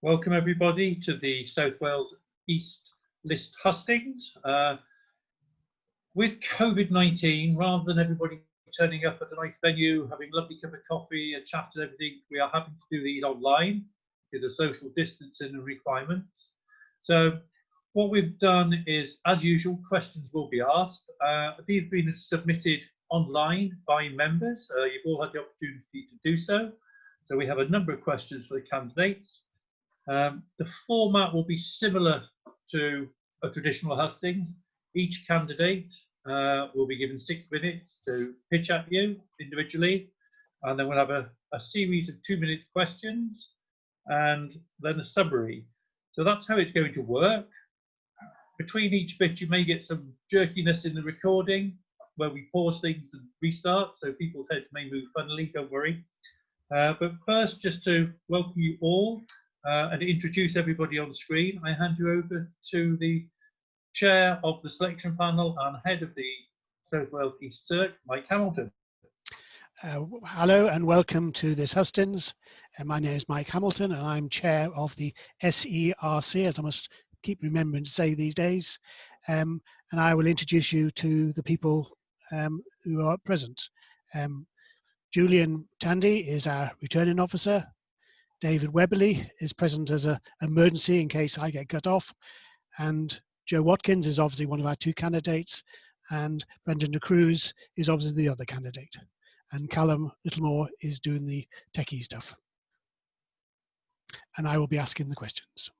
Welcome everybody to the South Wales East List Hustings. With COVID-19, rather than everybody turning up at a nice venue, having a lovely cup of coffee and chat and everything, we are having to do these online because of social distancing and requirements. So what we've done is, as usual, questions will be asked. These have been submitted online by members. You've all had the opportunity to do so. So we have a number of questions for the candidates. The format will be similar to a traditional hustings. Each candidate will be given 6 minutes to pitch at you individually, and then we'll have a series of 2-minute questions and then a summary. So that's how it's going to work. Between each bit you may get some jerkiness in the recording where we pause things and restart, so people's heads may move funnily, don't worry. But first, just to welcome you all and introduce everybody on the screen, I hand you over to the chair of the selection panel and head of the South Wales East Circ, Mike Hamilton. Hello and welcome to this hustings. My name is Mike Hamilton and I'm chair of the SERC, as I must keep remembering to say these days. And I will introduce you to the people who are present. Julian Tandy is our returning officer. David Webberley is present as an emergency in case I get cut off. And Joe Watkins is obviously one of our 2 candidates. And Brendan de Cruz is obviously the other candidate. And Callum Littlemore is doing the techie stuff. And I will be asking the questions.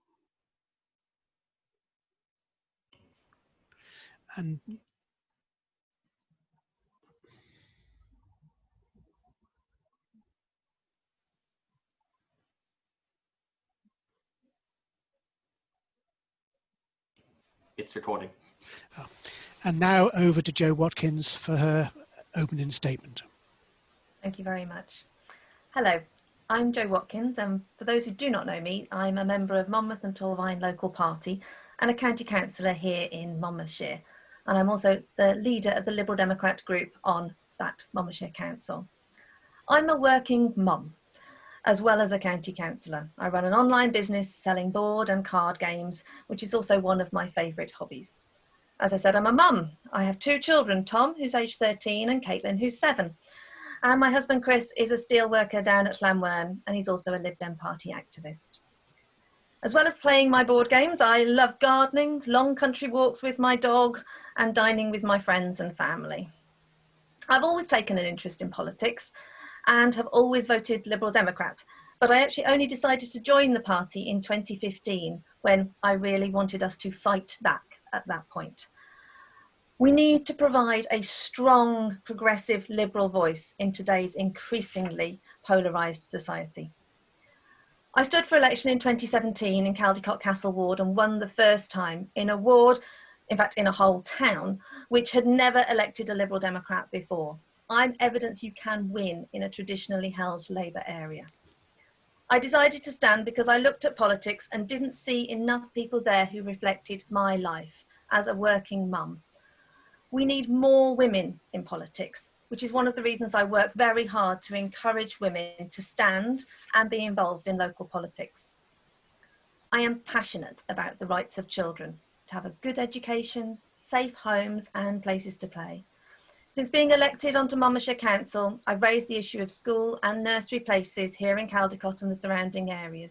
And it's recording. And now over to Jo Watkins for her opening statement. Thank you very much. Hello, I'm Jo Watkins, and for those who do not know me, I'm a member of Monmouth and Torvine Local Party and a county councillor here in Monmouthshire. And I'm also the leader of the Liberal Democrat group on that Monmouthshire Council. I'm a working mum, as well as a county councillor. I run an online business selling board and card games, which is also one of my favourite hobbies. As I said, I'm a mum. I have 2 children, Tom, who's aged 13, and Caitlin, who's 7. And my husband, Chris, is a steel worker down at Llanwern, and he's also a Lib Dem Party activist. As well as playing my board games, I love gardening, long country walks with my dog, and dining with my friends and family. I've always taken an interest in politics and have always voted Liberal Democrat, but I actually only decided to join the party in 2015 when I really wanted us to fight back at that point. We need to provide a strong, progressive Liberal voice in today's increasingly polarised society. I stood for election in 2017 in Caldicot Castle ward and won the first time in a ward, in fact in a whole town, which had never elected a Liberal Democrat before. I'm evidence you can win in a traditionally held Labour area. I decided to stand because I looked at politics and didn't see enough people there who reflected my life as a working mum. We need more women in politics, which is one of the reasons I work very hard to encourage women to stand and be involved in local politics. I am passionate about the rights of children to have a good education, safe homes and places to play. Since being elected onto Monmouthshire Council, I've raised the issue of school and nursery places here in Caldicot and the surrounding areas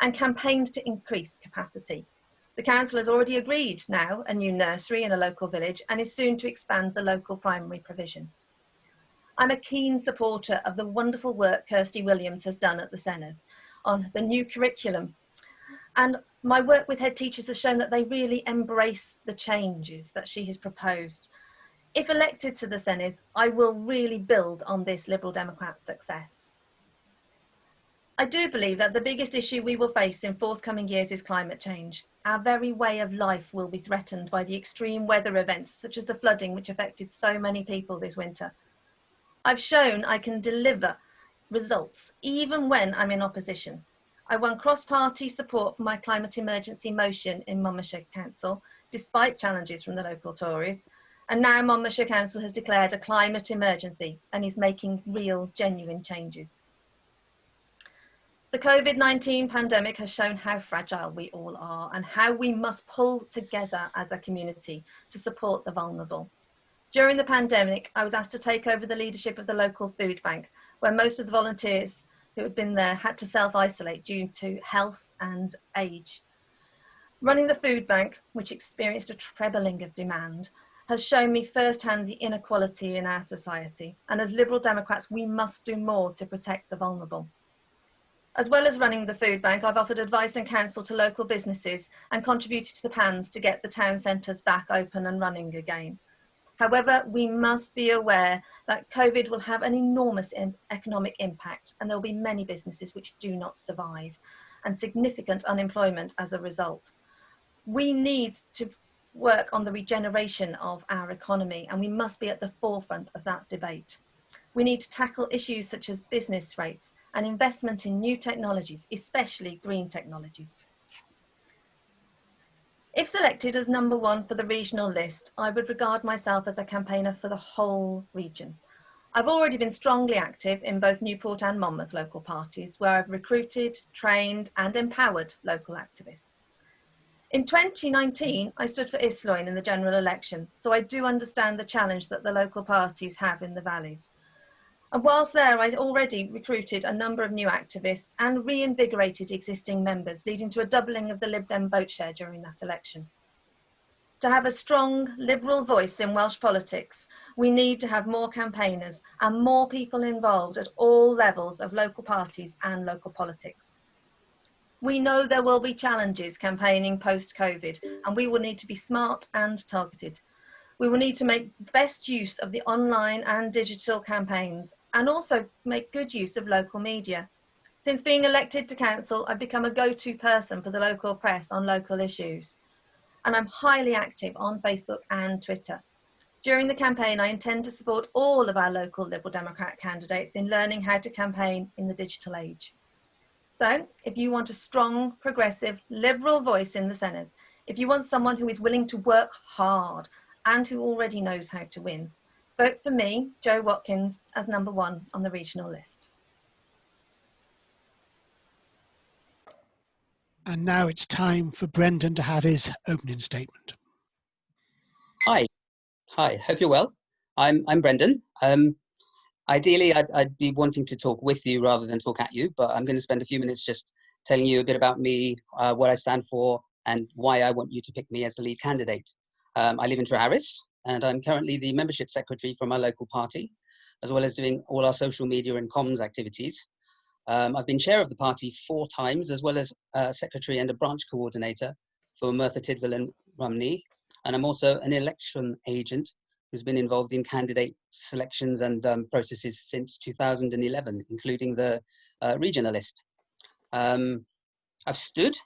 and campaigned to increase capacity. The council has already agreed now a new nursery in a local village and is soon to expand the local primary provision. I'm a keen supporter of the wonderful work Kirsty Williams has done at the Senedd on the new curriculum, and my work with head teachers has shown that they really embrace the changes that she has proposed. If elected to the Senedd, I will really build on this Liberal Democrat success. I do believe that the biggest issue we will face in forthcoming years is climate change. Our very way of life will be threatened by the extreme weather events, such as the flooding which affected so many people this winter. I've shown I can deliver results, even when I'm in opposition. I won cross-party support for my climate emergency motion in Monmouthshire Council, despite challenges from the local Tories. And now Monmouthshire Council has declared a climate emergency and is making real, genuine changes. The COVID-19 pandemic has shown how fragile we all are and how we must pull together as a community to support the vulnerable. During the pandemic, I was asked to take over the leadership of the local food bank, where most of the volunteers who had been there had to self-isolate due to health and age. Running the food bank, which experienced a trebling of demand, has shown me firsthand the inequality in our society, and as Liberal Democrats, we must do more to protect the vulnerable. As well as running the food bank, I've offered advice and counsel to local businesses and contributed to the plans to get the town centres back open and running again. However, we must be aware that COVID will have an enormous economic impact, and there will be many businesses which do not survive, and significant unemployment as a result. We need to work on the regeneration of our economy, and we must be at the forefront of that debate. We need to tackle issues such as business rates and investment in new technologies, especially green technologies. If selected as number one for the regional list, I would regard myself as a campaigner for the whole region. I've already been strongly active in both Newport and Monmouth local parties, where I've recruited, trained and empowered local activists. In 2019, I stood for Isloyn in the general election, so I do understand the challenge that the local parties have in the valleys. And whilst there, I already recruited a number of new activists and reinvigorated existing members, leading to a doubling of the Lib Dem vote share during that election. To have a strong Liberal voice in Welsh politics, we need to have more campaigners and more people involved at all levels of local parties and local politics. We know there will be challenges campaigning post-COVID, and we will need to be smart and targeted. We will need to make best use of the online and digital campaigns, and also make good use of local media. Since being elected to council, I've become a go-to person for the local press on local issues, and I'm highly active on Facebook and Twitter. During the campaign, I intend to support all of our local Liberal Democrat candidates in learning how to campaign in the digital age. So, if you want a strong, progressive, Liberal voice in the Senedd, if you want someone who is willing to work hard and who already knows how to win, vote for me, Jo Watkins, as number one on the regional list. And now it's time for Brendan to have his opening statement. Hi, hope you're well. I'm Brendan. Ideally, I'd be wanting to talk with you rather than talk at you, but I'm going to spend a few minutes just telling you a bit about me, what I stand for, and why I want you to pick me as the lead candidate. I live in Treharris, and I'm currently the membership secretary for my local party, as well as doing all our social media and comms activities. I've been chair of the party 4 times, as well as secretary and a branch coordinator for Merthyr Tydfil and Rumney. And I'm also an election agent who's been involved in candidate selections and processes since 2011, including the regional list. I've stood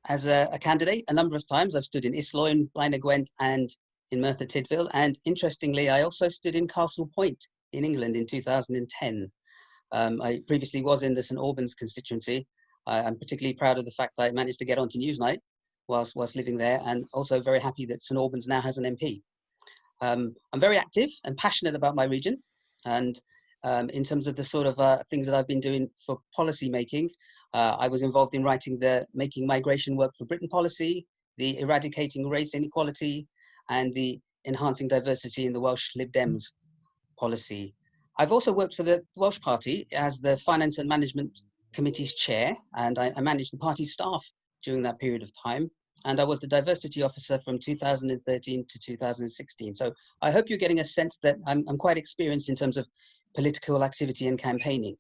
as a candidate a number of times. I've stood in Isloyn, Blaenau Gwent, and in Merthyr Tydfil. And interestingly, I also stood in Castle Point in England in 2010. I previously was in the St Albans constituency. I'm particularly proud of the fact that I managed to get onto Newsnight whilst living there, and also very happy that St Albans now has an MP. I'm very active and passionate about my region, and in terms of the sort of things that I've been doing for policy making, I was involved in writing the Making Migration Work for Britain policy, the Eradicating Race Inequality, and the Enhancing Diversity in the Welsh Lib Dems policy. I've also worked for the Welsh Party as the Finance and Management Committee's chair, and I managed the party staff during that period of time. And I was the diversity officer from 2013 to 2016. So I hope you're getting a sense that I'm quite experienced in terms of political activity and campaigning.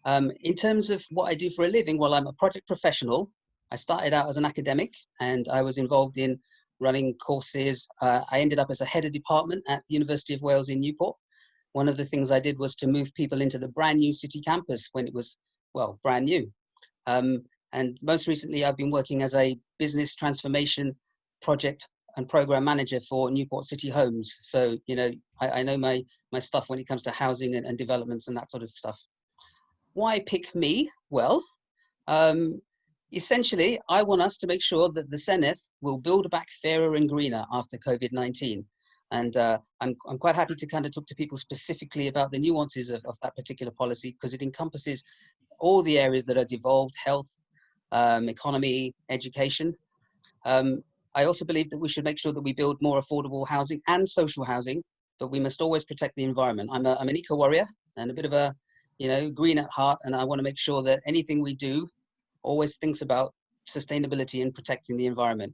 In terms of what I do for a living, well, I'm a project professional. I started out as an academic, and I was involved in running courses. I ended up as a head of department at the University of Wales in Newport. One of the things I did was to move people into the brand new city campus when it was, well, brand new. And most recently, I've been working as a business transformation project and program manager for Newport City Homes. So, you know, I know my stuff when it comes to housing and developments and that sort of stuff. Why pick me? Well, essentially, I want us to make sure that the Senedd will build back fairer and greener after COVID-19. And I'm quite happy to kind of talk to people specifically about the nuances of that particular policy, because it encompasses all the areas that are devolved: health, economy, education. I also believe that we should make sure that we build more affordable housing and social housing, but we must always protect the environment. I'm an eco warrior and a bit of a, green at heart, and I want to make sure that anything we do always thinks about sustainability and protecting the environment.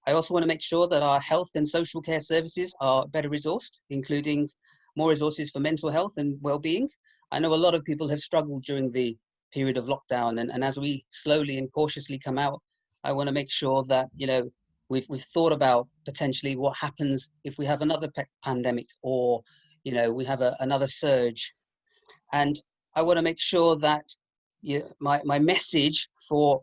I also want to make sure that our health and social care services are better resourced, including more resources for mental health and well-being. I know a lot of people have struggled during the period of lockdown, and as we slowly and cautiously come out, I want to make sure that, we've thought about potentially what happens if we have another pandemic, or, we have another surge. And I want to make sure that my message for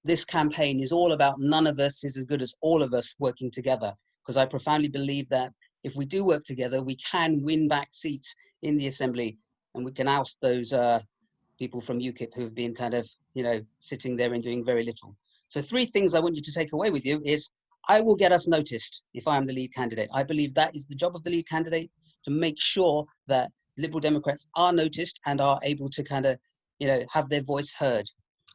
this campaign is all about none of us is as good as all of us working together, because I profoundly believe that if we do work together, we can win back seats in the Assembly, and we can oust those people from UKIP who have been kind of, sitting there and doing very little. So 3 things I want you to take away with you is, I will get us noticed if I am the lead candidate. I believe that is the job of the lead candidate, to make sure that Liberal Democrats are noticed and are able to kind of, have their voice heard.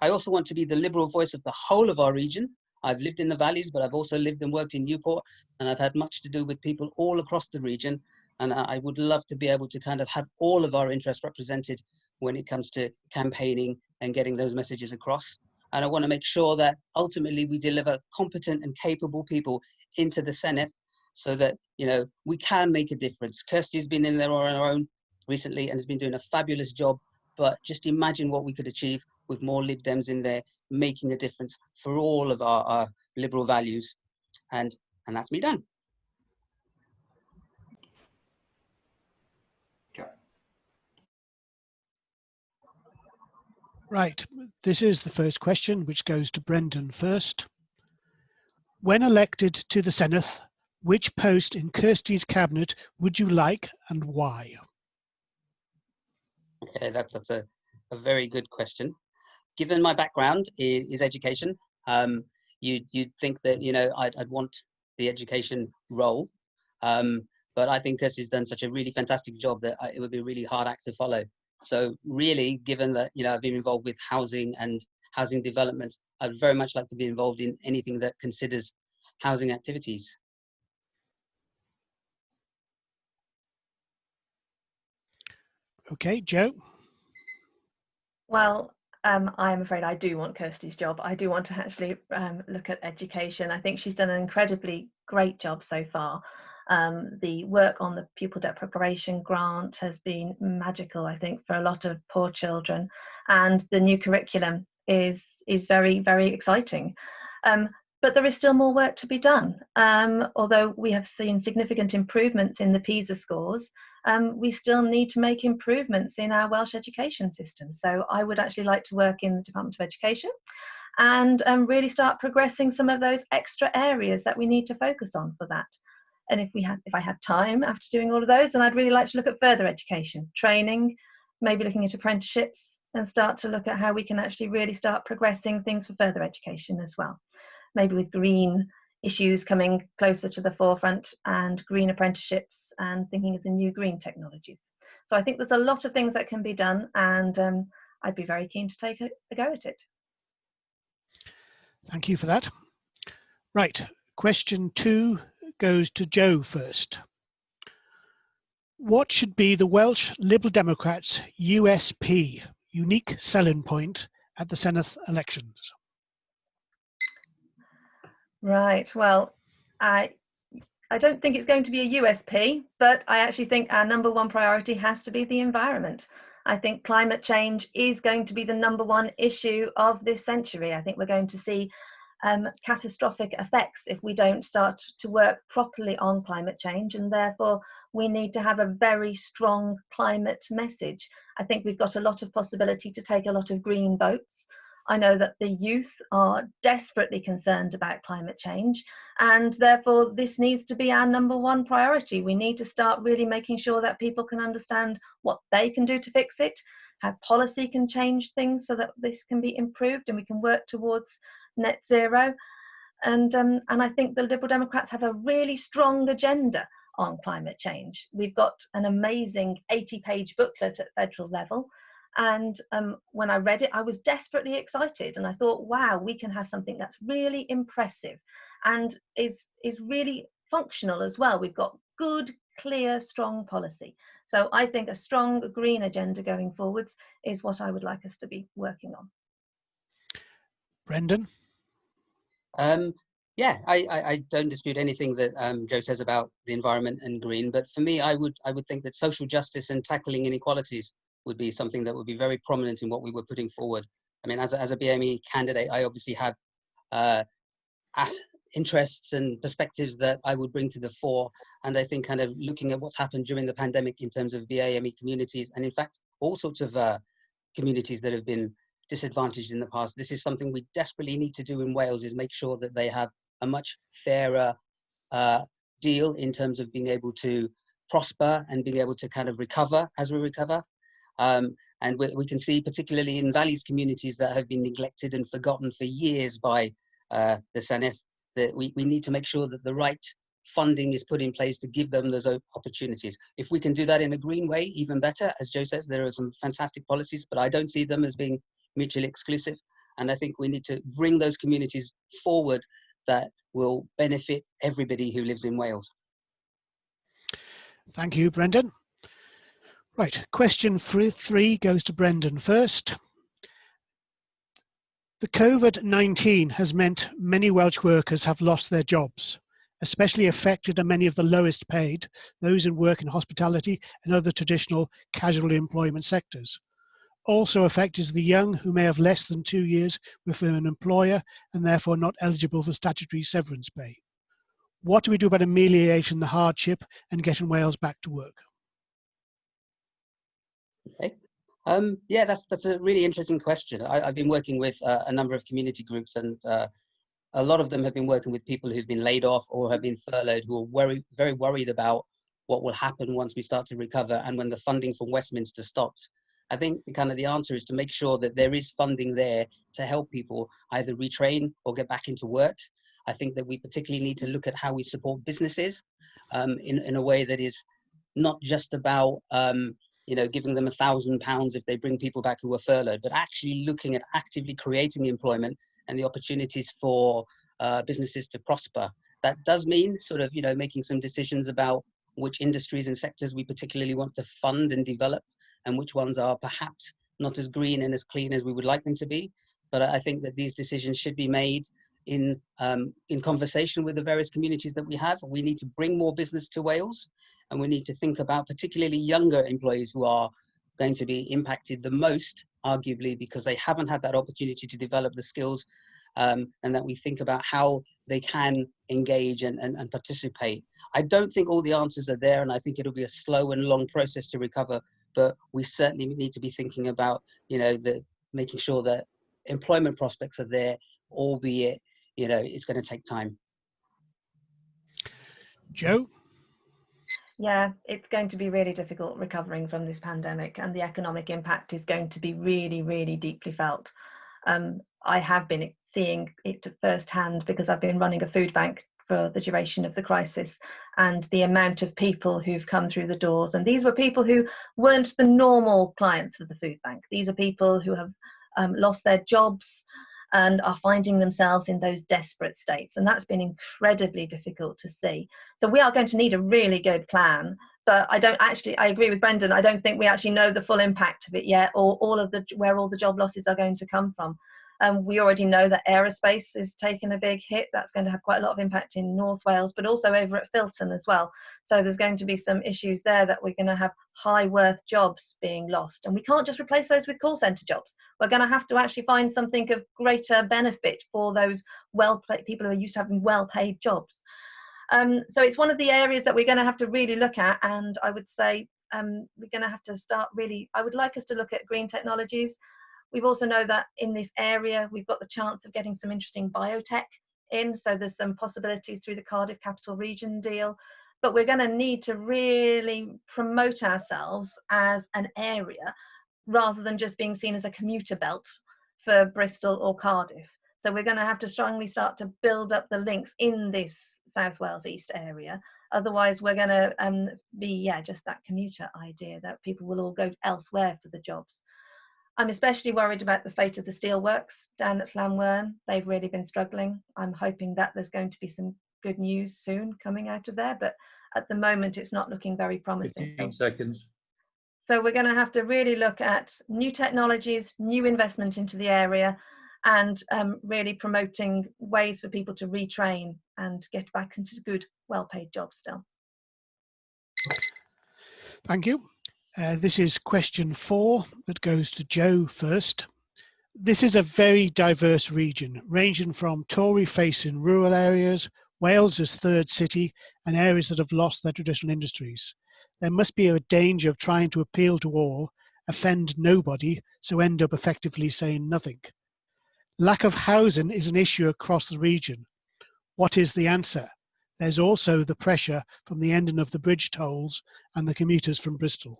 I also want to be the Liberal voice of the whole of our region. I've lived in the valleys, but I've also lived and worked in Newport, and I've had much to do with people all across the region. And I would love to be able to kind of have all of our interests represented when it comes to campaigning and getting those messages across. And I want to make sure that ultimately we deliver competent and capable people into the Senedd, so that, we can make a difference. Kirsty's been in there on her own recently and has been doing a fabulous job. But just imagine what we could achieve with more Lib Dems in there, making a difference for all of our liberal values. And that's me done. Yeah. Right, this is the first question, which goes to Brendan first. When elected to the Senedd, which post in Kirsty's cabinet would you like and why? Okay, that's a very good question. Given my background is education, you'd think that, I'd want the education role. But I think Kirsty's done such a really fantastic job that it would be a really hard act to follow. So really, given that, I've been involved with housing and housing development, I'd very much like to be involved in anything that considers housing activities. Okay, Joe? Well, I'm afraid I do want Kirsty's job. I do want to actually look at education. I think she's done an incredibly great job so far. The work on the pupil debt preparation grant has been magical, I think, for a lot of poor children. And the new curriculum is very, very exciting. But there is still more work to be done. Although we have seen significant improvements in the PISA scores, we still need to make improvements in our Welsh education system. So I would actually like to work in the Department of Education and really start progressing some of those extra areas that we need to focus on for that. And if I had time after doing all of those, then I'd really like to look at further education, training, maybe looking at apprenticeships, and start to look at how we can actually really start progressing things for further education as well. Maybe with green issues coming closer to the forefront and green apprenticeships and thinking of the new green technologies. So I think there's a lot of things that can be done, and I'd be very keen to take a go at it. Thank you for that. Right, question 2 goes to Joe first. What should be the Welsh Liberal Democrats' USP, unique selling point, at the Senedd elections? Right, well, I don't think it's going to be a USP, but I actually think our number one priority has to be the environment. I think climate change is going to be the number one issue of this century. I think we're going to see catastrophic effects if we don't start to work properly on climate change, and therefore we need to have a very strong climate message. I think we've got a lot of possibility to take a lot of green votes. I know that the youth are desperately concerned about climate change, and therefore this needs to be our number one priority. We need to start really making sure that people can understand what they can do to fix it, how policy can change things so that this can be improved and we can work towards net zero. And I think the Liberal Democrats have a really strong agenda on climate change. We've got an amazing 80-page booklet at federal level. And when I read it, I was desperately excited, and I thought, wow, we can have something that's really impressive and is really functional as well. We've got good, clear, strong policy. So I think a strong green agenda going forwards is what I would like us to be working on. Brendan? Yeah, I don't dispute anything that Joe says about the environment and green, but for me, I would think that social justice and tackling inequalities would be something that would be very prominent in what we were putting forward. I mean, as a BME candidate, I obviously have interests and perspectives that I would bring to the fore, and I think kind of looking at what's happened during the pandemic in terms of BAME communities, and in fact, all sorts of communities that have been disadvantaged in the past. This is something we desperately need to do in Wales, is make sure that they have a much fairer deal in terms of being able to prosper and being able to kind of recover as we recover. And we can see, particularly in Valleys communities that have been neglected and forgotten for years by the Senedd, that we need to make sure that the right funding is put in place to give them those opportunities. If we can do that in a green way, even better. As Joe says, there are some fantastic policies, but I don't see them as being mutually exclusive. And I think we need to bring those communities forward that will benefit everybody who lives in Wales. Thank you, Brendan. Right, question 3 goes to Brendan first. The COVID-19 has meant many Welsh workers have lost their jobs. Especially affected are many of the lowest paid, those who work in hospitality and other traditional casual employment sectors. Also affected is the young, who may have less than 2 years with an employer and therefore not eligible for statutory severance pay. What do we do about ameliorating the hardship and getting Wales back to work? Okay. Yeah, that's a really interesting question. I've been working with a number of community groups, and a lot of them have been working with people who've been laid off or have been furloughed, who are very worried about what will happen once we start to recover and when the funding from Westminster stops. I think kind of the answer is to make sure that there is funding there to help people either retrain or get back into work. I think that we particularly need to look at how we support businesses in a way that is not just about giving them £1,000 if they bring people back who are furloughed, but actually looking at actively creating employment and the opportunities for businesses to prosper. That does mean sort of, making some decisions about which industries and sectors we particularly want to fund and develop, and which ones are perhaps not as green and as clean as we would like them to be. But I think that these decisions should be made in conversation with the various communities that we have. We need to bring more business to Wales, and we need to think about particularly younger employees who are going to be impacted the most, arguably, because they haven't had that opportunity to develop the skills, and that we think about how they can engage and participate. I don't think all the answers are there, and I think it'll be a slow and long process to recover, but we certainly need to be thinking about, making sure that employment prospects are there, albeit, it's going to take time. Joe? Yeah, it's going to be really difficult recovering from this pandemic, and the economic impact is going to be really, really deeply felt. I have been seeing it firsthand because I've been running a food bank for the duration of the crisis, and the amount of people who've come through the doors, and these were people who weren't the normal clients of the food bank. These are people who have lost their jobs and are finding themselves in those desperate states, and that's been incredibly difficult to see. So we are going to need a really good plan, but I agree with Brendan, I don't think we actually know the full impact of it yet, or where all the job losses are going to come from. We already know that aerospace is taking a big hit. That's going to have quite a lot of impact in North Wales, but also over at Filton as well. So there's going to be some issues there that we're going to have high worth jobs being lost. And we can't just replace those with call centre jobs. We're going to have to actually find something of greater benefit for those people who are used to having well-paid jobs. So it's one of the areas that we're going to have to really look at. And I would say we're going to have to start really, I would like us to look at green technologies. We've also know that in this area, we've got the chance of getting some interesting biotech in. So there's some possibilities through the Cardiff Capital Region deal, but we're going to need to really promote ourselves as an area rather than just being seen as a commuter belt for Bristol or Cardiff. So we're going to have to strongly start to build up the links in this South Wales East area. Otherwise, we're going to be, just that commuter idea that people will all go elsewhere for the jobs. I'm especially worried about the fate of the steelworks down at Llanwern. They've really been struggling. I'm hoping that there's going to be some good news soon coming out of there, but at the moment it's not looking very promising. 15 seconds. So we're going to have to really look at new technologies, new investment into the area, and really promoting ways for people to retrain and get back into good, well-paid jobs still. Thank you. This is question 4 that goes to Joe first. This is a very diverse region, ranging from Tory-facing rural areas, Wales as third city, and areas that have lost their traditional industries. There must be a danger of trying to appeal to all, offend nobody, so end up effectively saying nothing. Lack of housing is an issue across the region. What is the answer? There's also the pressure from the ending of the bridge tolls and the commuters from Bristol.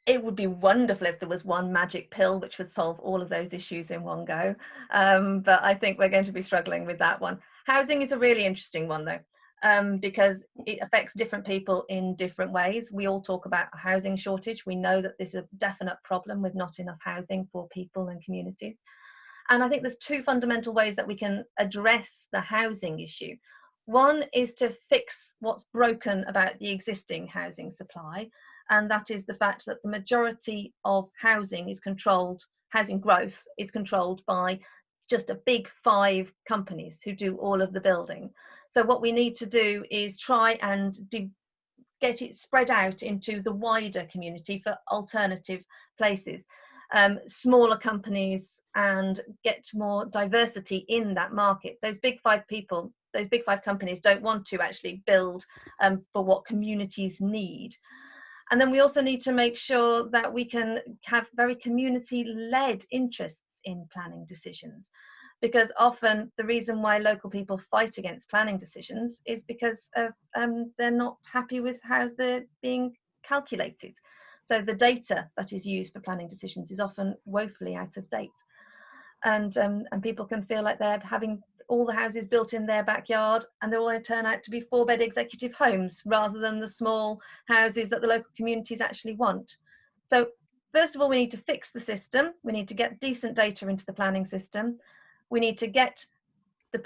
It would be wonderful if there was one magic pill which would solve all of those issues in one go. But I think we're going to be struggling with that one. Housing is a really interesting one though, because it affects different people in different ways. We all talk about a housing shortage. We know that there's a definite problem with not enough housing for people and communities. And I think there's 2 fundamental ways that we can address the housing issue. One is to fix what's broken about the existing housing supply. And that is the fact that the majority of housing growth is controlled by just a big 5 companies who do all of the building. So what we need to do is try and get it spread out into the wider community for alternative places, smaller companies, and get more diversity in that market. Those big 5 companies don't want to actually build for what communities need. And then we also need to make sure that we can have very community-led interests in planning decisions, because often the reason why local people fight against planning decisions is because they're not happy with how they're being calculated. So the data that is used for planning decisions is often woefully out of date. And people can feel like they're having all the houses built in their backyard and they're all going to turn out to be 4-bed executive homes rather than the small houses that the local communities actually want. So first of all, we need to fix the system. We need to get decent data into the planning system. We need to get the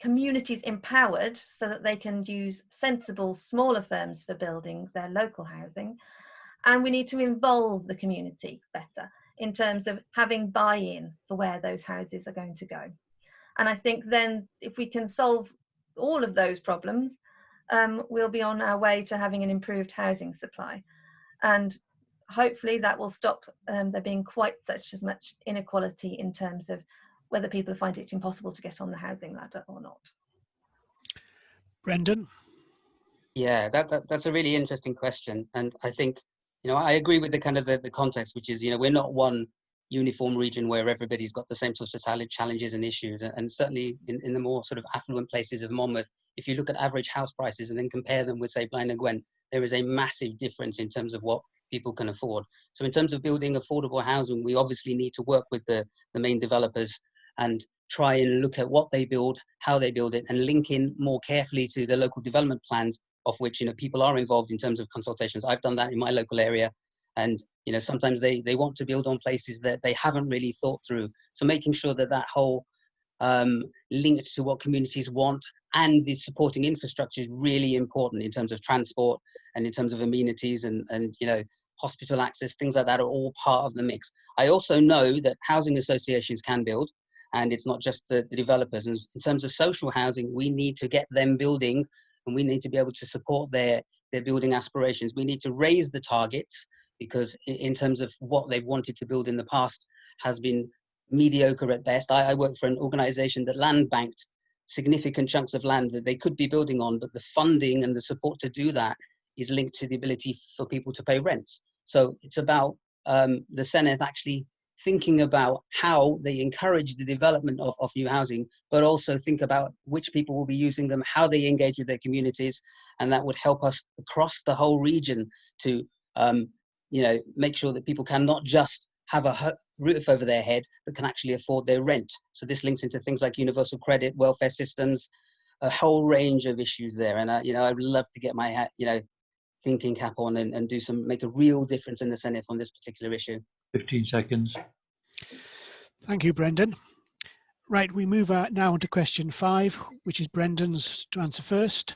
communities empowered so that they can use sensible, smaller firms for building their local housing. And we need to involve the community better in terms of having buy-in for where those houses are going to go. And I think then if we can solve all of those problems, we'll be on our way to having an improved housing supply. And hopefully that will stop there being quite as much inequality in terms of whether people find it impossible to get on the housing ladder or not. Brendan? Yeah, that's a really interesting question. And I think, I agree with the kind of the context, which is, we're not one uniform region where everybody's got the same sorts of challenges and issues. And certainly in the more sort of affluent places of Monmouth, if you look at average house prices and then compare them with, say, Blaen y Gwent, there is a massive difference in terms of what people can afford. So in terms of building affordable housing, we obviously need to work with the main developers and try and look at what they build, how they build it, and link in more carefully to the local development plans, of which people are involved in terms of consultations. I've done that in my local area, and sometimes they want to build on places that they haven't really thought through. So making sure that whole linked to what communities want and the supporting infrastructure is really important in terms of transport and in terms of amenities and hospital access, things like that are all part of the mix. I also know that housing associations can build, and it's not just the developers. And in terms of social housing, we need to get them building, and we need to be able to support their building aspirations. We need to raise the targets, because in terms of what they've wanted to build in the past has been mediocre at best. I work for an organization that land banked significant chunks of land that they could be building on, but the funding and the support to do that is linked to the ability for people to pay rents. So it's about the Senedd actually thinking about how they encourage the development of new housing, but also think about which people will be using them, how they engage with their communities, and that would help us across the whole region to make sure that people can not just have a roof over their head, but can actually afford their rent. So this links into things like universal credit, welfare systems, a whole range of issues there. And I would love to get my thinking cap on and make a real difference in the Senedd on this particular issue. 15 seconds. Thank you, Brendan. Right, we move now on to question 5, which is Brendan's to answer first.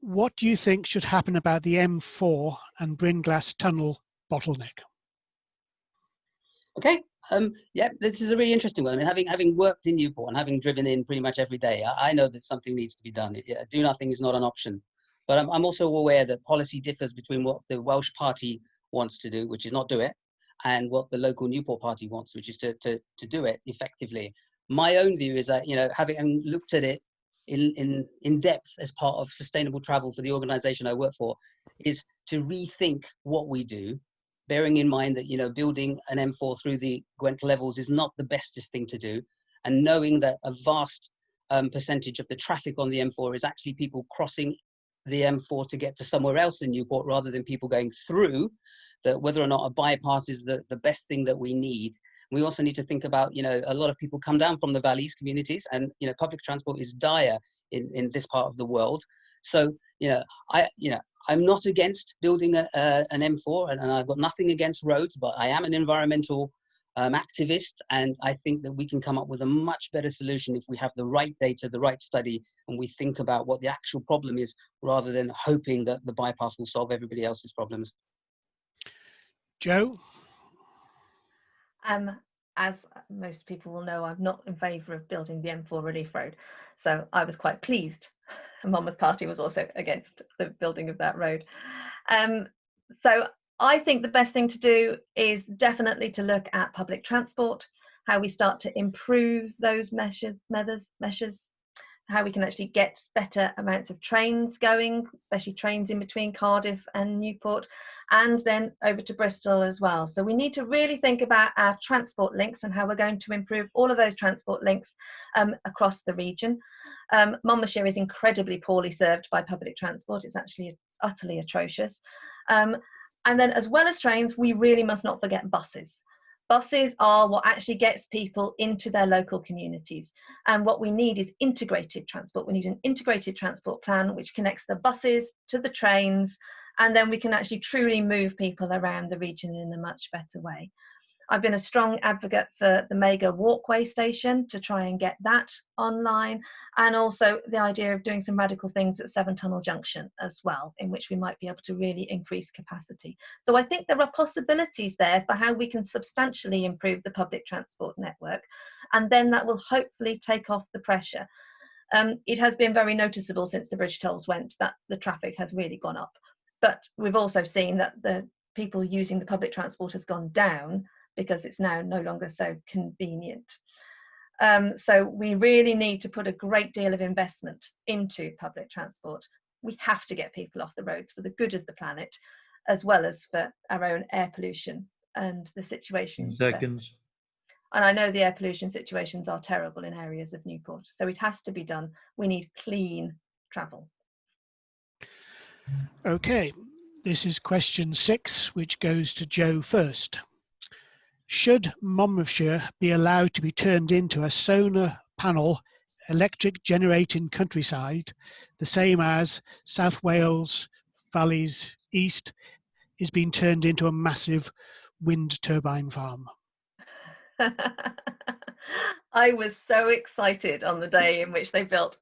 What do you think should happen about the M4 and Brynglas tunnel bottleneck? Okay, yeah, this is a really interesting one. I mean, having worked in Newport and having driven in pretty much every day, I know that something needs to be done. Do nothing is not an option. But I'm also aware that policy differs between what the Welsh party wants to do, which is not do it, and what the local Newport party wants, which is to do it effectively. My own view is that, you know, having looked at it in depth as part of sustainable travel for the organization I work for, is to rethink what we do, bearing in mind that, you know, building an M4 through the Gwent levels is not the bestest thing to do, and knowing that a vast percentage of the traffic on the M4 is actually people crossing the M4 to get to somewhere else in Newport rather than people going through, that whether or not a bypass is the best thing that we need. We also need to think about, you know, a lot of people come down from the valleys communities, and, you know, public transport is dire in this part of the world. So, I'm not against building an M4, and I've got nothing against roads, but I am an environmental activist, and I think that we can come up with a much better solution if we have the right data, the right study, and we think about what the actual problem is, rather than hoping that the bypass will solve everybody else's problems. Joe? As most people will know, I'm not in favour of building the M4 relief road, so I was quite pleased. The Monmouth Party was also against the building of that road. So I think the best thing to do is definitely to look at public transport, how we start to improve those measures, how we can actually get better amounts of trains going, especially trains in between Cardiff and Newport, and then over to Bristol as well. So we need to really think about our transport links and how we're going to improve all of those transport links across the region. Monmouthshire is incredibly poorly served by public transport. It's actually utterly atrocious. And then, as well as trains, we really must not forget buses. Buses are what actually gets people into their local communities. And what we need is integrated transport. We need an integrated transport plan which connects the buses to the trains, and then we can actually truly move people around the region in a much better way. I've been a strong advocate for the Mega Walkway station to try and get that online, and also the idea of doing some radical things at Severn Tunnel Junction as well, in which we might be able to really increase capacity. So I think there are possibilities there for how we can substantially improve the public transport network, and then that will hopefully take off the pressure. It has been very noticeable since the bridge tolls went that the traffic has really gone up, but we've also seen that the people using the public transport has gone down, because it's now no longer so convenient. So we really need to put a great deal of investment into public transport. We have to get people off the roads for the good of the planet, as well as for our own air pollution and the situation. Seconds. And I know the air pollution situations are terrible in areas of Newport, so it has to be done. We need clean travel. Okay, this is question 6, which goes to Joe first. Should Monmouthshire be allowed to be turned into a solar panel electric generating countryside, the same as South Wales Valleys East is being turned into a massive wind turbine farm? I was so excited on the day in which they built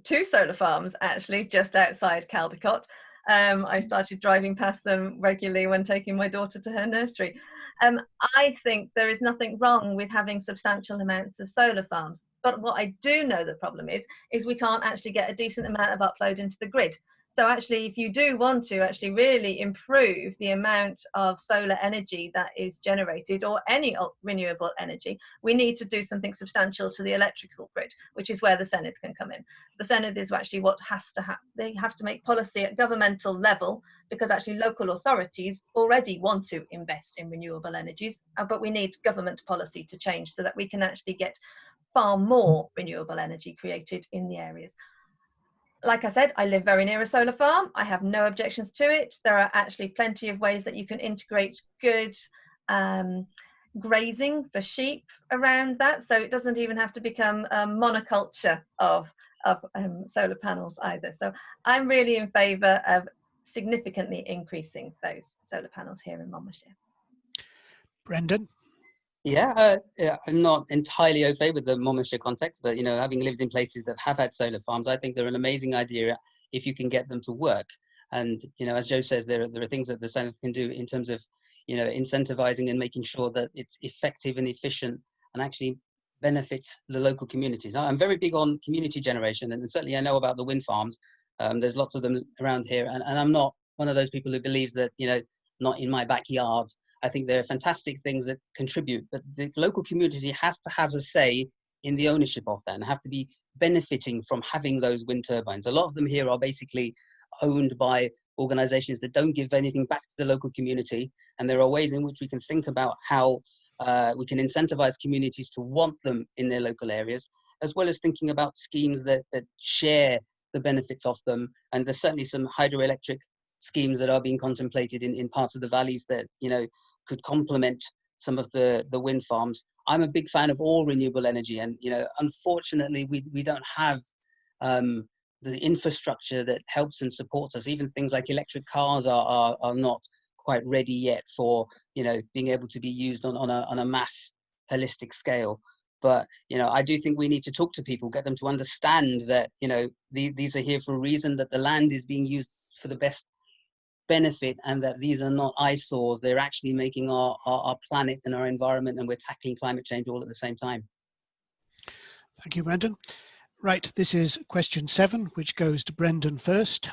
two solar farms, actually, just outside Caldecott. I started driving past them regularly when taking my daughter to her nursery. I think there is nothing wrong with having substantial amounts of solar farms, but what I do know the problem is we can't actually get a decent amount of upload into the grid. So actually, if you do want to actually really improve the amount of solar energy that is generated, or any renewable energy, we need to do something substantial to the electrical grid, which is where the Senedd can come in. The Senedd is actually what has to happen. They have to make policy at governmental level, because actually local authorities already want to invest in renewable energies, but we need government policy to change so that we can actually get far more renewable energy created in the areas. Like I said, I live very near a solar farm. I have no objections to it. There are actually plenty of ways that you can integrate good grazing for sheep around that. So it doesn't even have to become a monoculture of solar panels either. So I'm really in favour of significantly increasing those solar panels here in Monmouthshire. Brendan? Yeah, I'm not entirely au fait with the Monmouthshire context, but having lived in places that have had solar farms, I think they're an amazing idea if you can get them to work. And as Joe says, there are things that the Senedd can do in terms of incentivizing and making sure that it's effective and efficient and actually benefits the local communities. I'm very big on community generation, and certainly I know about the wind farms. There's lots of them around here, and I'm not one of those people who believes that not in my backyard. I think they're fantastic things that contribute, but the local community has to have a say in the ownership of that and have to be benefiting from having those wind turbines. A lot of them here are basically owned by organizations that don't give anything back to the local community, and there are ways in which we can think about how we can incentivize communities to want them in their local areas, as well as thinking about schemes that share the benefits of them. And there's certainly some hydroelectric schemes that are being contemplated in parts of the valleys that could complement some of the wind farms. I'm a big fan of all renewable energy, and unfortunately we don't have the infrastructure that helps and supports us. Even things like electric cars are not quite ready yet for being able to be used on a mass holistic scale. But I do think we need to talk to people, get them to understand that these are here for a reason, that the land is being used for the best benefit, and that these are not eyesores. They're actually making our planet and our environment, and we're tackling climate change all at the same time. Thank you, Brendan. Right, this is question 7, which goes to Brendan first.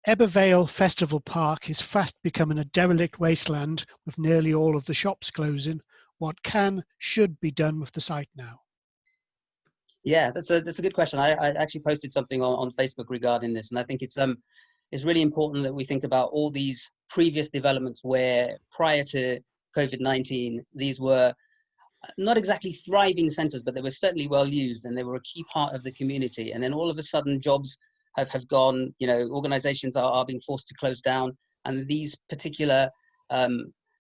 Ebbw Vale Festival Park is fast becoming a derelict wasteland with nearly all of the shops closing. What should be done with the site now? Yeah, that's a good question. I actually posted something on Facebook regarding this, and I think it's really important that we think about all these previous developments where prior to COVID-19, these were not exactly thriving centers, but they were certainly well used and they were a key part of the community. And then all of a sudden jobs have gone, organizations are being forced to close down, and these particular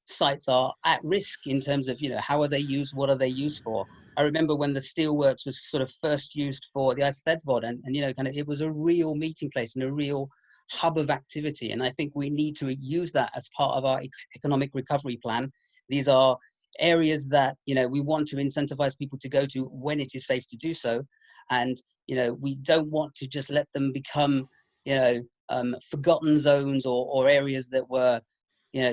sites are at risk in terms of, how are they used? What are they used for? I remember when the steelworks was sort of first used for the Eisteddfod, and it was a real meeting place and a real hub of activity. And I think we need to use that as part of our economic recovery plan. These are areas that we want to incentivize people to go to when it is safe to do so, and we don't want to just let them become forgotten zones or areas that were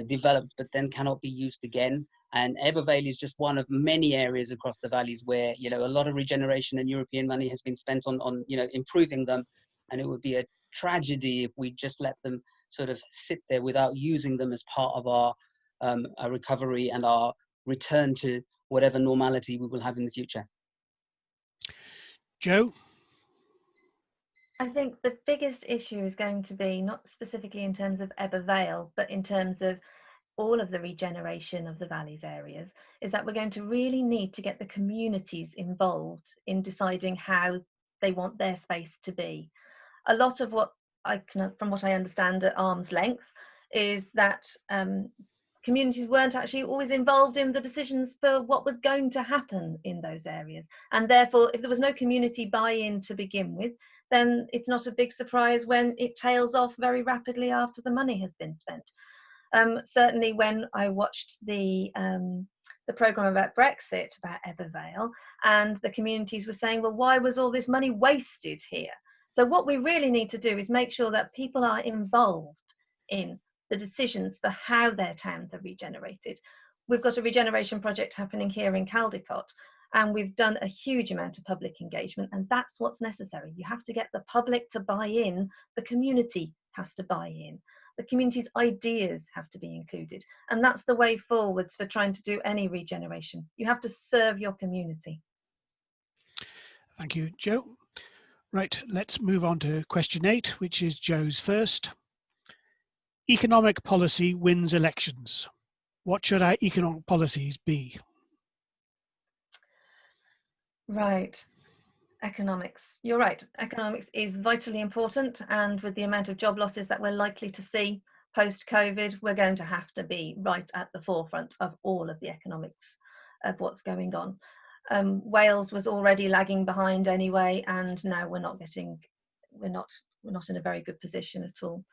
developed but then cannot be used again. And Ebbw Vale is just one of many areas across the valleys where a lot of regeneration and European money has been spent on improving them, and it would be a tragedy if we just let them sort of sit there without using them as part of our recovery and our return to whatever normality we will have in the future. Joe? I think the biggest issue is going to be not specifically in terms of Ebbw Vale, but in terms of all of the regeneration of the valleys areas, is that we're going to really need to get the communities involved in deciding how they want their space to be. A lot of what from what I understand at arm's length, is that communities weren't actually always involved in the decisions for what was going to happen in those areas. And therefore, if there was no community buy-in to begin with, then it's not a big surprise when it tails off very rapidly after the money has been spent. Certainly when I watched the programme about Brexit, about Ebbw Vale, and the communities were saying, well, why was all this money wasted here? So what we really need to do is make sure that people are involved in the decisions for how their towns are regenerated. We've got a regeneration project happening here in Caldicott, and we've done a huge amount of public engagement, and that's what's necessary. You have to get the public to buy in, the community has to buy in, the community's ideas have to be included, and that's the way forwards for trying to do any regeneration. You have to serve your community. Thank you, Joe. Right, let's move on to question 8, which is Joe's first. Economic policy wins elections. What should our economic policies be? Right, economics. You're right, economics is vitally important, and with the amount of job losses that we're likely to see post-COVID, we're going to have to be right at the forefront of all of the economics of what's going on. Wales was already lagging behind anyway, and now we're not in a very good position at all.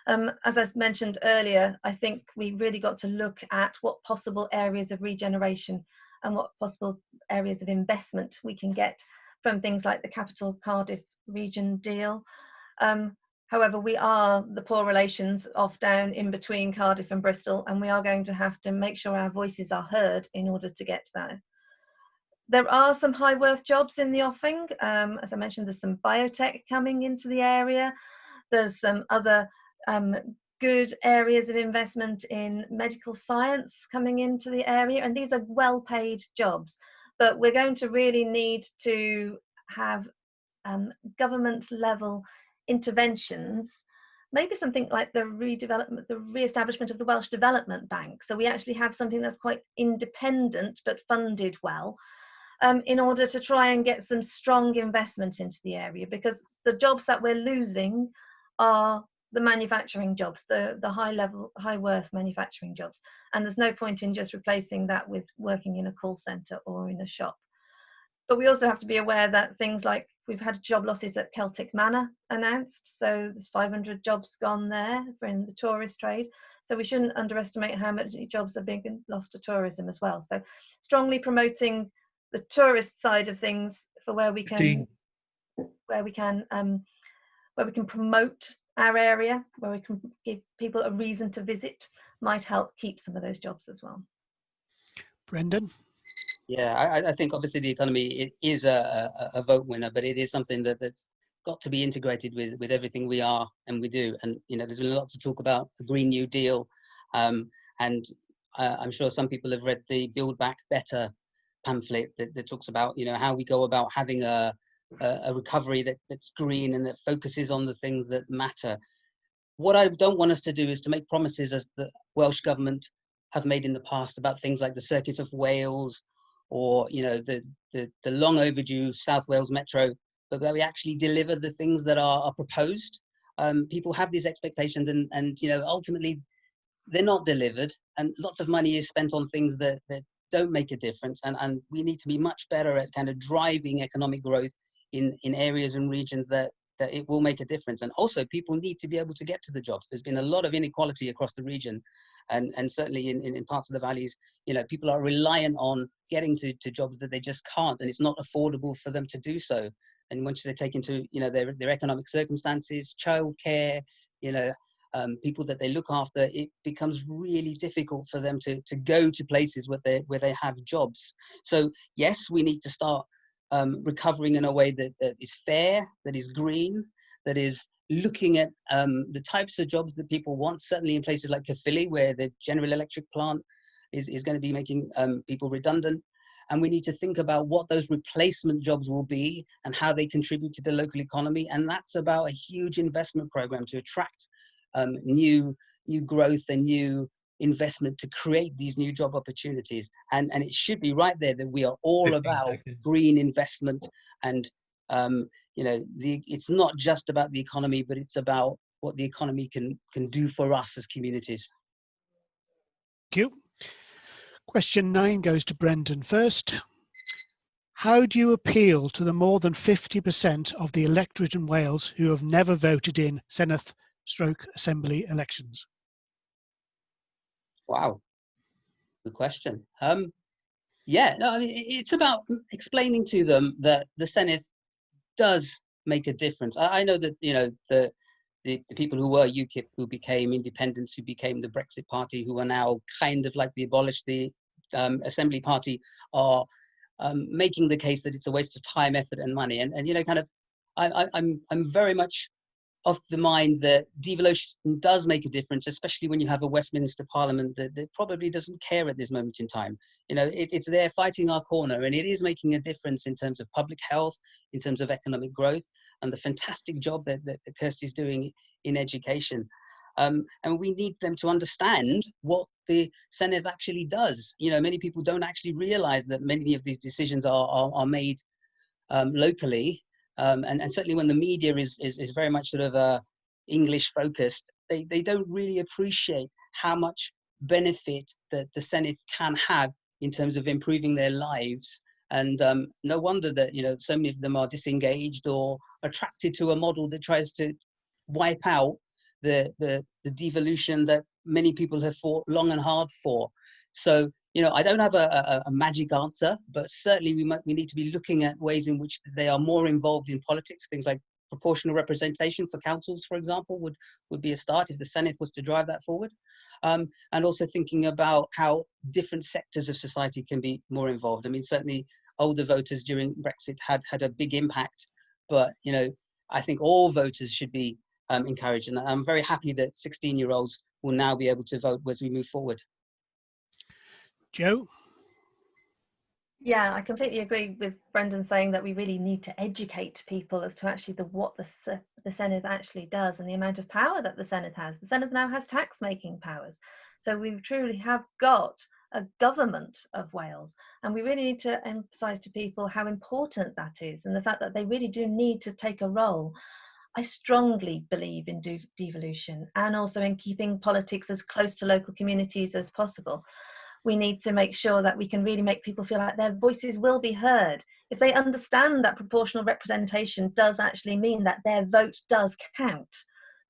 As I mentioned earlier, I think we really got to look at what possible areas of regeneration and what possible areas of investment we can get from things like the Capital Cardiff region deal. However, we are the poor relations off down in between Cardiff and Bristol, and we are going to have to make sure our voices are heard in order to get there. There are some high worth jobs in the offing. As I mentioned, there's some biotech coming into the area. There's some other good areas of investment in medical science coming into the area, and these are well paid jobs. But we're going to really need to have government level interventions, maybe something like the re-establishment of the Welsh Development Bank. So we actually have something that's quite independent but funded well, in order to try and get some strong investment into the area, because the jobs that we're losing are the manufacturing jobs, the high worth manufacturing jobs, and there's no point in just replacing that with working in a call centre or in a shop. But we also have to be aware that things like, we've had job losses at Celtic Manor announced, so there's 500 jobs gone there in the tourist trade. So we shouldn't underestimate how many jobs are being lost to tourism as well. So strongly promoting the tourist side of things for where we can promote our area, where we can give people a reason to visit, might help keep some of those jobs as well. Brendan? Yeah, I think obviously the economy, it is a vote winner, but it is something that's got to be integrated with everything we are and we do. And, you know, there's been a lot to talk about the Green New Deal. And I'm sure some people have read the Build Back Better pamphlet that talks about, you know, how we go about having a recovery that's green and that focuses on the things that matter. What I don't want us to do is to make promises, as the Welsh government have made in the past, about things like the Circuit of Wales, or, you know, the long overdue South Wales Metro, but that we actually deliver the things that are proposed. People have these expectations, and you know, ultimately they're not delivered, and lots of money is spent on things that don't make a difference. And we need to be much better at kind of driving economic growth in areas and regions that it will make a difference. And also, people need to be able to get to the jobs. There's been a lot of inequality across the region, and certainly in parts of the valleys, you know, people are reliant on getting to jobs that they just can't, and it's not affordable for them to do so. And once they take into, you know, their economic circumstances, childcare, you know, people that they look after, it becomes really difficult for them to go to places where they have jobs. So yes, we need to start recovering in a way that is fair, that is green, that is looking at the types of jobs that people want, certainly in places like Cllr, where the General Electric plant is going to be making people redundant. And we need to think about what those replacement jobs will be and how they contribute to the local economy. And that's about a huge investment program to attract new growth and new investment to create these new job opportunities. And it should be right there that we are all about green investment. And you know, it's not just about the economy, but it's about what the economy can do for us as communities. Thank you. Question 9 goes to Brendan first. How do you appeal to the more than 50% of the electorate in Wales who have never voted in Senedd/Assembly elections? Wow, good question. Yeah, no, I mean, it's about explaining to them that the Senedd does make a difference. I know that, you know, the people who were UKIP, who became independents, who became the Brexit Party, who are now kind of like the abolish the Assembly Party, are making the case that it's a waste of time, effort, and money. And you know, kind of, I'm very much of the mind that devolution does make a difference, especially when you have a Westminster Parliament that probably doesn't care at this moment in time. You know, it's there fighting our corner, and it is making a difference in terms of public health, in terms of economic growth, and the fantastic job that Kirsty's doing in education. And we need them to understand what the Senedd actually does. You know, many people don't actually realize that many of these decisions are made locally. And certainly when the media is very much sort of English focused, they don't really appreciate how much benefit that the Senedd can have in terms of improving their lives. And no wonder that, you know, so many of them are disengaged or attracted to a model that tries to wipe out the devolution that many people have fought long and hard for. So, I don't have a magic answer, but certainly we need to be looking at ways in which they are more involved in politics. Things like proportional representation for councils, for example, would be a start if the Senedd was to drive that forward. And also thinking about how different sectors of society can be more involved. I mean, certainly older voters during Brexit had a big impact, but, I think all voters should be encouraged. And I'm very happy that 16-year-olds will now be able to vote as we move forward. Joe? Yeah, I completely agree with Brendan saying that we really need to educate people as to actually what the Senedd actually does and the amount of power that the Senedd has. The Senedd now has tax-making powers. So we truly have got a government of Wales, and we really need to emphasise to people how important that is and the fact that they really do need to take a role. I strongly believe in devolution and also in keeping politics as close to local communities as possible. We need to make sure that we can really make people feel like their voices will be heard. If they understand that proportional representation does actually mean that their vote does count,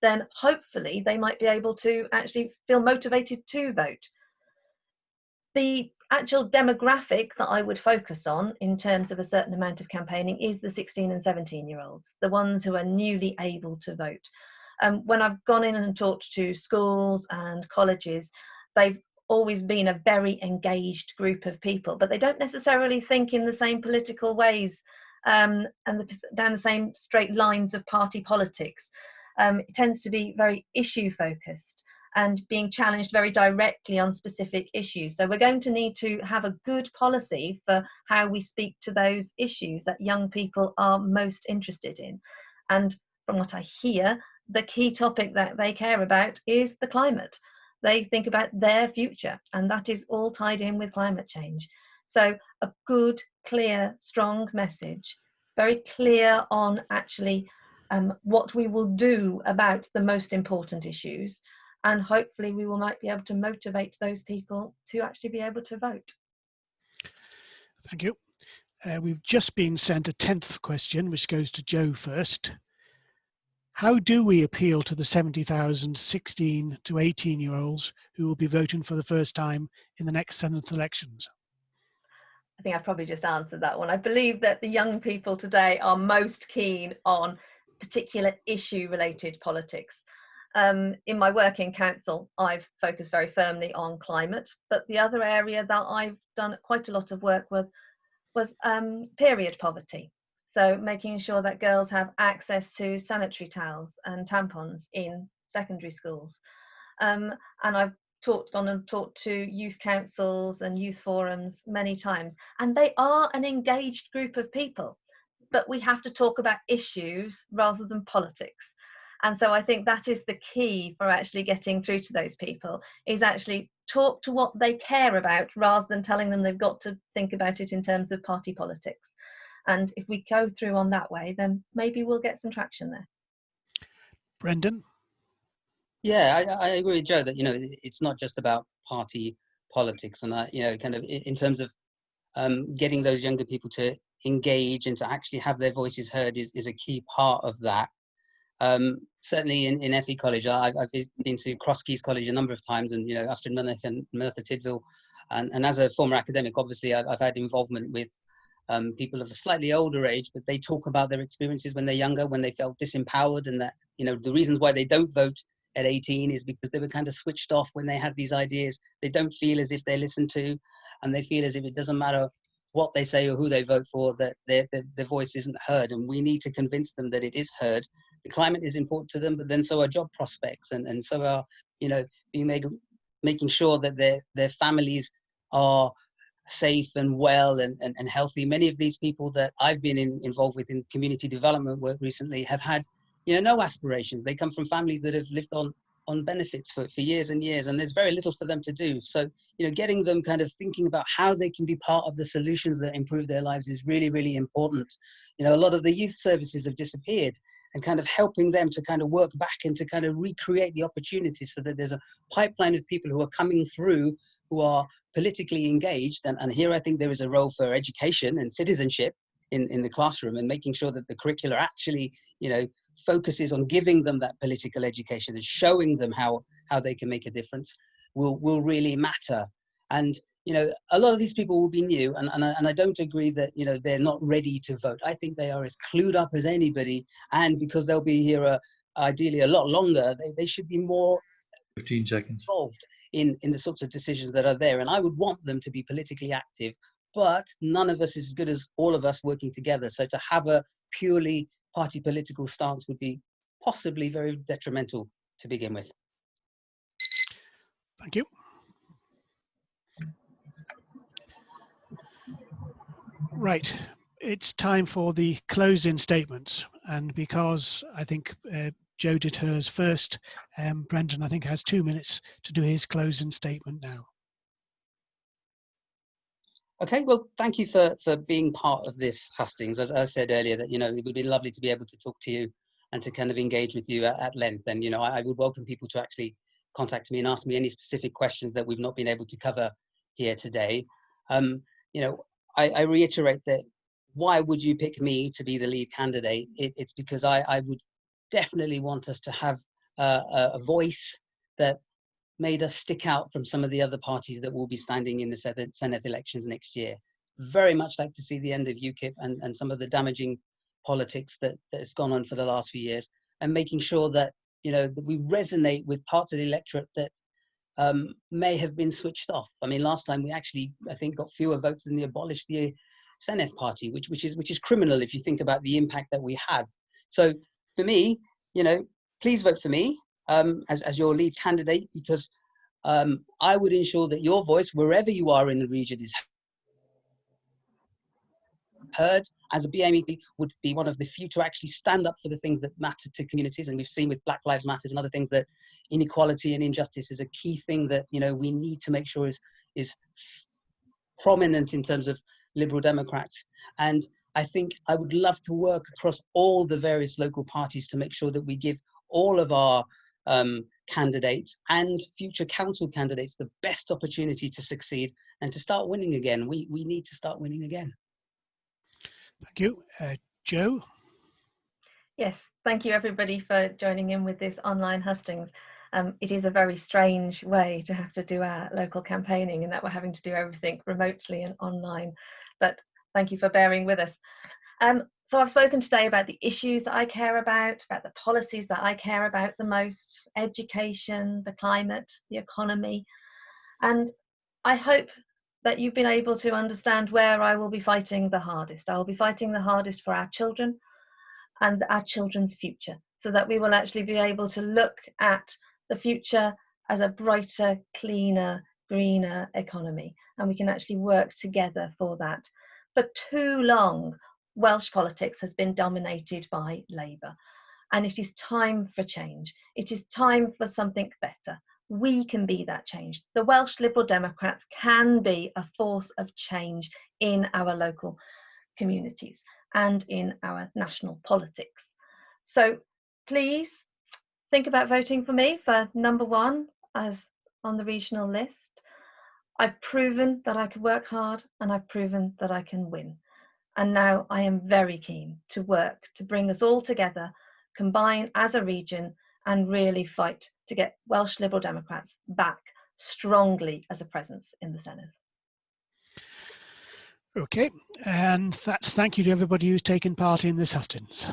then hopefully they might be able to actually feel motivated to vote. The actual demographic that I would focus on in terms of a certain amount of campaigning is the 16 and 17-year-olds, the ones who are newly able to vote. When I've gone in and talked to schools and colleges, they've always been a very engaged group of people, but they don't necessarily think in the same political ways and down the same straight lines of party politics. It tends to be very issue focused and being challenged very directly on specific issues. So we're going to need to have a good policy for how we speak to those issues that young people are most interested in. And from what I hear, the key topic that they care about is the climate. They think about their future, and that is all tied in with climate change. So a good, clear, strong message, very clear on actually what we will do about the most important issues, and hopefully we might be able to motivate those people to actually be able to vote. Thank you. We've just been sent a 10th question, which goes to Joe first. How do we appeal to the 70,000 16 to 18-year-olds who will be voting for the first time in the next Senedd elections? I think I've probably just answered that one. I believe that the young people today are most keen on particular issue-related politics. In my work in council, I've focused very firmly on climate, but the other area that I've done quite a lot of work with was period poverty. So making sure that girls have access to sanitary towels and tampons in secondary schools. And I've talked to youth councils and youth forums many times, and they are an engaged group of people, but we have to talk about issues rather than politics. And so I think that is the key for actually getting through to those people, is actually talk to what they care about rather than telling them they've got to think about it in terms of party politics. And if we go through on that way, then maybe we'll get some traction there. Brendan? Yeah, I agree with Joe that, it's not just about party politics, and kind of in terms of getting those younger people to engage and to actually have their voices heard is a key part of that. Certainly in FE College, I've been to Cross Keys College a number of times, and Astrid Myneth and Merthyr Tydfil, and as a former academic, obviously I've had involvement with people of a slightly older age, but they talk about their experiences when they're younger, when they felt disempowered, and that the reasons why they don't vote at 18 is because they were kind of switched off when they had these ideas. They don't feel as if they're listened to, and they feel as if it doesn't matter what they say or who they vote for, that their voice isn't heard, and we need to convince them that it is heard. The climate is important to them, but then so are job prospects, and so are making sure that their families are safe and well and healthy. Many of these people that I've been involved with in community development work recently have had no aspirations. They come from families that have lived on benefits for years and years, and there's very little for them to do. So getting them kind of thinking about how they can be part of the solutions that improve their lives is really, really important. A lot of the youth services have disappeared, and kind of helping them to kind of work back and to kind of recreate the opportunities so that there's a pipeline of people who are coming through who are politically engaged. And here I think there is a role for education and citizenship in the classroom, and making sure that the curricula actually focuses on giving them that political education and showing them how they can make a difference will really matter. And you know, a lot of these people will be new, and I don't agree that, you know, they're not ready to vote. I think they are as clued up as anybody, and because they'll be here ideally a lot longer, they should be more 15 seconds. involved in the sorts of decisions that are there. And I would want them to be politically active, but none of us is as good as all of us working together. So to have a purely party political stance would be possibly very detrimental to begin with. Thank you. Right, it's time for the closing statements, and because I think Joe did hers first, Brendan, I think, has 2 minutes to do his closing statement now. Okay, well, thank you for being part of this hustings. As I said earlier, that, you know, it would be lovely to be able to talk to you and to kind of engage with you at length. And, you know, I would welcome people to actually contact me and ask me any specific questions that we've not been able to cover here today. You know, I reiterate that why would you pick me to be the lead candidate? It's because I would definitely want us to have a voice that made us stick out from some of the other parties that will be standing in the Senedd elections next year. Very much like to see the end of UKIP and some of the damaging politics that has gone on for the last few years, and making sure that, you know, that we resonate with parts of the electorate that may have been switched off. I mean, last time we actually, I think, got fewer votes than the Abolish the Senedd party, which is criminal if you think about the impact that we have. So for me, you know, please vote for me as your lead candidate, because I would ensure that your voice, wherever you are in the region, is heard. As a BME would be one of the few to actually stand up for the things that matter to communities. And we've seen with Black Lives Matter and other things that inequality and injustice is a key thing that, you know, we need to make sure is prominent in terms of Liberal Democrats. And I think I would love to work across all the various local parties to make sure that we give all of our candidates and future council candidates the best opportunity to succeed and to start winning again. We need to start winning again. Thank you. Joe? Yes, thank you everybody for joining in with this online hustings. It is a very strange way to have to do our local campaigning, in that we're having to do everything remotely and online, but thank you for bearing with us. So I've spoken today about the issues that I care about the policies that I care about the most: education, the climate, the economy. And I hope that you've been able to understand where I will be fighting the hardest. I will be fighting the hardest for our children and our children's future, so that we will actually be able to look at the future as a brighter, cleaner, greener economy, and we can actually work together for that. For too long, Welsh politics has been dominated by Labour, and it is time for change. It is time for something better. We can be that change. The Welsh Liberal Democrats can be a force of change in our local communities and in our national politics. So please think about voting for me for number 1 as on the regional list. I've proven that I can work hard, and I've proven that I can win. And now I am very keen to work to bring us all together, combine as a region, and really fight to get Welsh Liberal Democrats back strongly as a presence in the Senedd. Okay, and thank you to everybody who's taken part in this hustings.